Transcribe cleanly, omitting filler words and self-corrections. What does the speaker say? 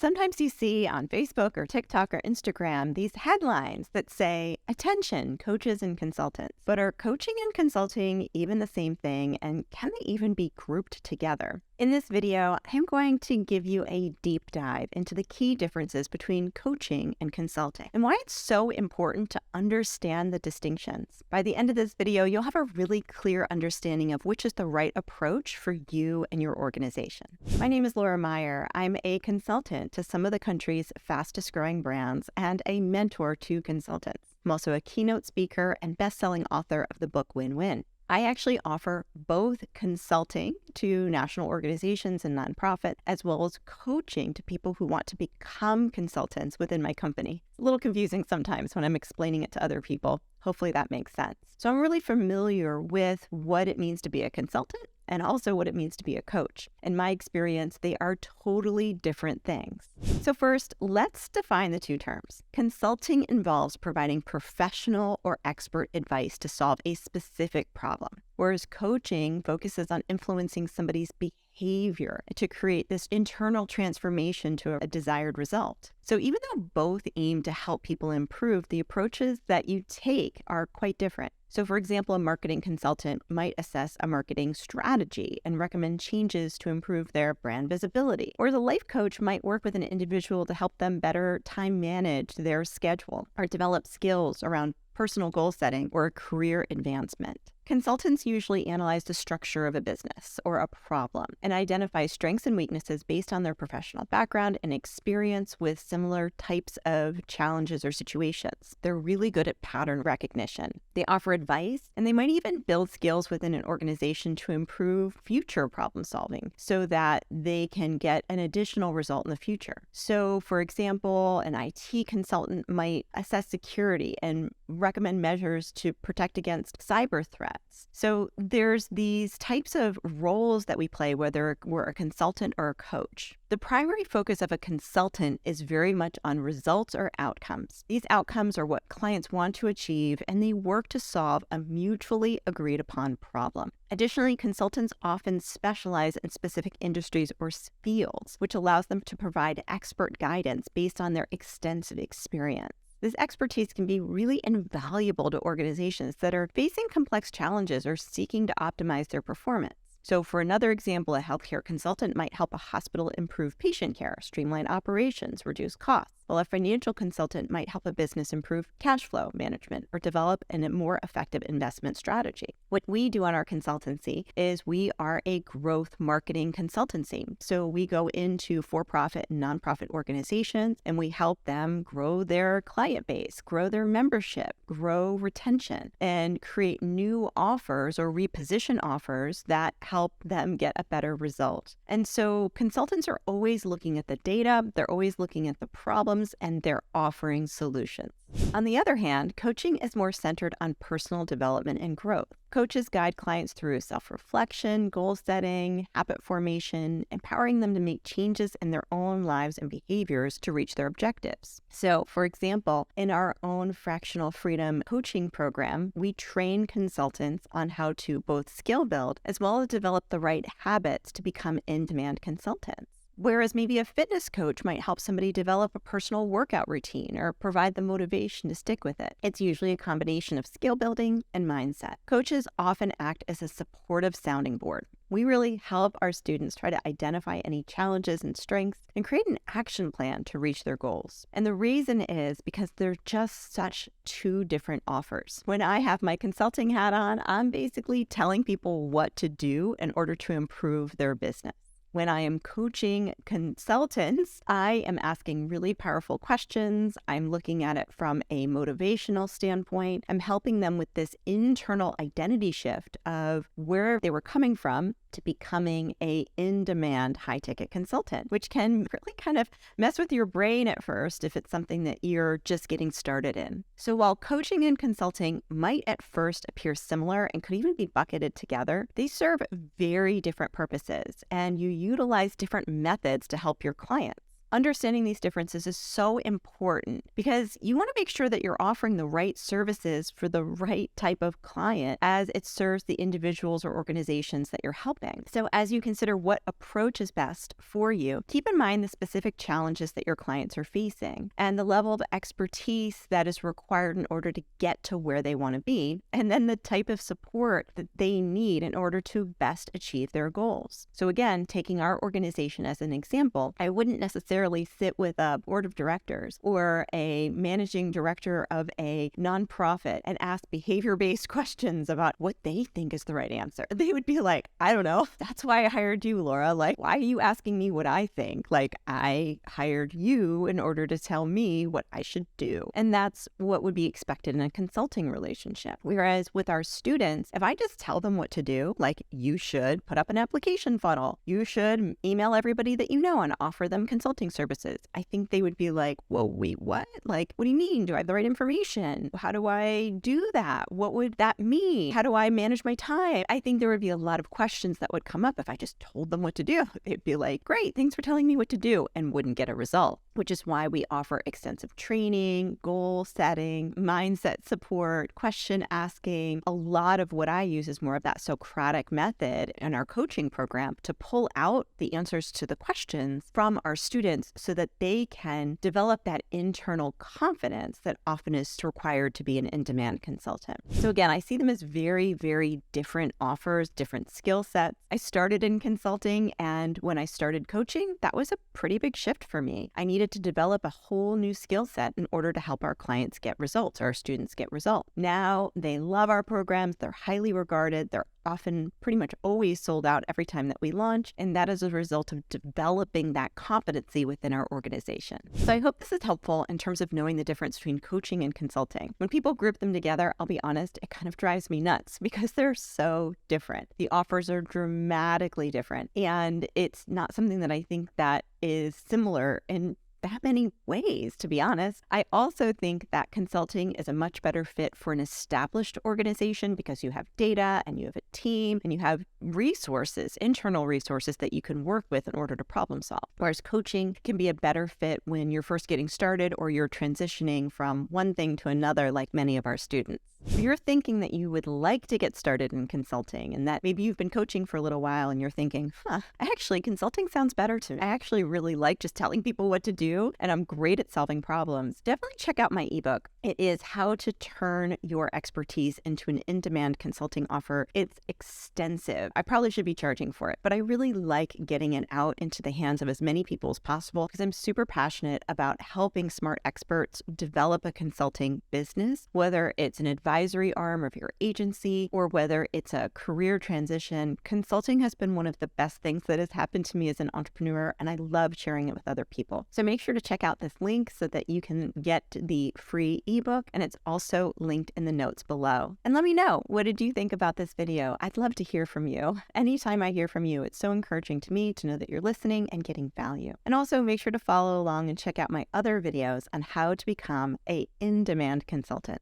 Sometimes you see on Facebook or TikTok or Instagram these headlines that say, "Attention, coaches and consultants." But are coaching and consulting even the same thing, and can they even be grouped together? In this video, I'm going to give you a deep dive into the key differences between coaching and consulting and why it's so important to understand the distinctions. By the end of this video, you'll have a really clear understanding of which is the right approach for you and your organization. My name is Laura Meyer. I'm a consultant to some of the country's fastest growing brands and a mentor to consultants. I'm also a keynote speaker and best-selling author of the book Win-Win. I actually offer both consulting to national organizations and nonprofit, as well as coaching to people who want to become consultants within my company. It's a little confusing sometimes when I'm explaining it to other people. Hopefully that makes sense. So I'm really familiar with what it means to be a consultant and also what it means to be a coach. In my experience, they are totally different things. So first, let's define the two terms. Consulting involves providing professional or expert advice to solve a specific problem, whereas coaching focuses on influencing somebody's behavior to create this internal transformation to a desired result. So even though both aim to help people improve, the approaches that you take are quite different. So for example, a marketing consultant might assess a marketing strategy and recommend changes to improve their brand visibility. Or the life coach might work with an individual to help them better time manage their schedule or develop skills around personal goal setting or career advancement. Consultants usually analyze the structure of a business or a problem and identify strengths and weaknesses based on their professional background and experience with similar types of challenges or situations. They're really good at pattern recognition. They offer advice, and they might even build skills within an organization to improve future problem solving so that they can get an additional result in the future. So, for example, an IT consultant might assess security and recommend measures to protect against cyber threats. So there's these types of roles that we play, whether we're a consultant or a coach. The primary focus of a consultant is very much on results or outcomes. These outcomes are what clients want to achieve, and they work to solve a mutually agreed upon problem. Additionally, consultants often specialize in specific industries or fields, which allows them to provide expert guidance based on their extensive experience. This expertise can be really invaluable to organizations that are facing complex challenges or seeking to optimize their performance. So for another example, a healthcare consultant might help a hospital improve patient care, streamline operations, reduce costs, while a financial consultant might help a business improve cash flow management or develop a more effective investment strategy. What we do on our consultancy is we are a growth marketing consultancy. So we go into for-profit and nonprofit organizations and we help them grow their client base, grow their membership, grow retention, and create new offers or reposition offers that help them get a better result. And so consultants are always looking at the data, they're always looking at the problems, and they're offering solutions. On the other hand, coaching is more centered on personal development and growth. Coaches guide clients through self-reflection, goal setting, habit formation, empowering them to make changes in their own lives and behaviors to reach their objectives. So, for example, in our own Fractional Freedom coaching program, we train consultants on how to both skill build as well as develop the right habits to become in-demand consultants. Whereas maybe a fitness coach might help somebody develop a personal workout routine or provide the motivation to stick with it. It's usually a combination of skill building and mindset. Coaches often act as a supportive sounding board. We really help our students try to identify any challenges and strengths and create an action plan to reach their goals. And the reason is because they're just such two different offers. When I have my consulting hat on, I'm basically telling people what to do in order to improve their business. When I am coaching consultants, I am asking really powerful questions. I'm looking at it from a motivational standpoint. I'm helping them with this internal identity shift of where they were coming from to becoming a in-demand high-ticket consultant, which can really kind of mess with your brain at first if it's something that you're just getting started in. So while coaching and consulting might at first appear similar and could even be bucketed together, they serve very different purposes, and you utilize different methods to help your clients. Understanding these differences is so important because you want to make sure that you're offering the right services for the right type of client as it serves the individuals or organizations that you're helping. So as you consider what approach is best for you, keep in mind the specific challenges that your clients are facing and the level of expertise that is required in order to get to where they want to be, and then the type of support that they need in order to best achieve their goals. So again, taking our organization as an example, I wouldn't necessarily sit with a board of directors or a managing director of a nonprofit and ask behavior-based questions about what they think is the right answer. They would be like, I don't know. That's why I hired you, Laura. Like, why are you asking me what I think? Like, I hired you in order to tell me what I should do. And that's what would be expected in a consulting relationship. Whereas with our students, if I just tell them what to do, like you should put up an application funnel, you should email everybody that you know and offer them consulting services, I think they would be like, whoa, wait, what? Like, what do you mean? Do I have the right information? How do I do that? What would that mean? How do I manage my time? I think there would be a lot of questions that would come up if I just told them what to do. They'd be like, great, thanks for telling me what to do, and wouldn't get a result, which is why we offer extensive training, goal setting, mindset support, question asking. A lot of what I use is more of that Socratic method in our coaching program to pull out the answers to the questions from our students so that they can develop that internal confidence that often is required to be an in-demand consultant. So again, I see them as very, very different offers, different skill sets. I started in consulting, and when I started coaching, that was a pretty big shift for me. I needed to develop a whole new skill set in order to help our clients get results, our students get results. Now they love our programs. They're highly regarded. They're often pretty much always sold out every time that we launch, and that is a result of developing that competency within our organization. So I hope this is helpful in terms of knowing the difference between coaching and consulting. When people group them together, I'll be honest, it kind of drives me nuts because they're so different. The offers are dramatically different, and it's not something that I think that is similar in that many ways, to be honest. I also think that consulting is a much better fit for an established organization because you have data and you have a team and you have resources, internal resources that you can work with in order to problem solve. Whereas coaching can be a better fit when you're first getting started or you're transitioning from one thing to another, like many of our students. If you're thinking that you would like to get started in consulting and that maybe you've been coaching for a little while and you're thinking, actually, consulting sounds better to me. I actually really like just telling people what to do and I'm great at solving problems. Definitely check out my ebook. It is How to Turn Your Expertise into an In-Demand Consulting Offer. It's extensive. I probably should be charging for it, but I really like getting it out into the hands of as many people as possible because I'm super passionate about helping smart experts develop a consulting business, whether it's an advisory arm of your agency or whether it's a career transition. Consulting has been one of the best things that has happened to me as an entrepreneur, and I love sharing it with other people. So make sure to check out this link so that you can get the free ebook, and it's also linked in the notes below. And let me know, what did you think about this video? I'd love to hear from you. Anytime I hear from you, it's so encouraging to me to know that you're listening and getting value. And also make sure to follow along and check out my other videos on how to become an in-demand consultant.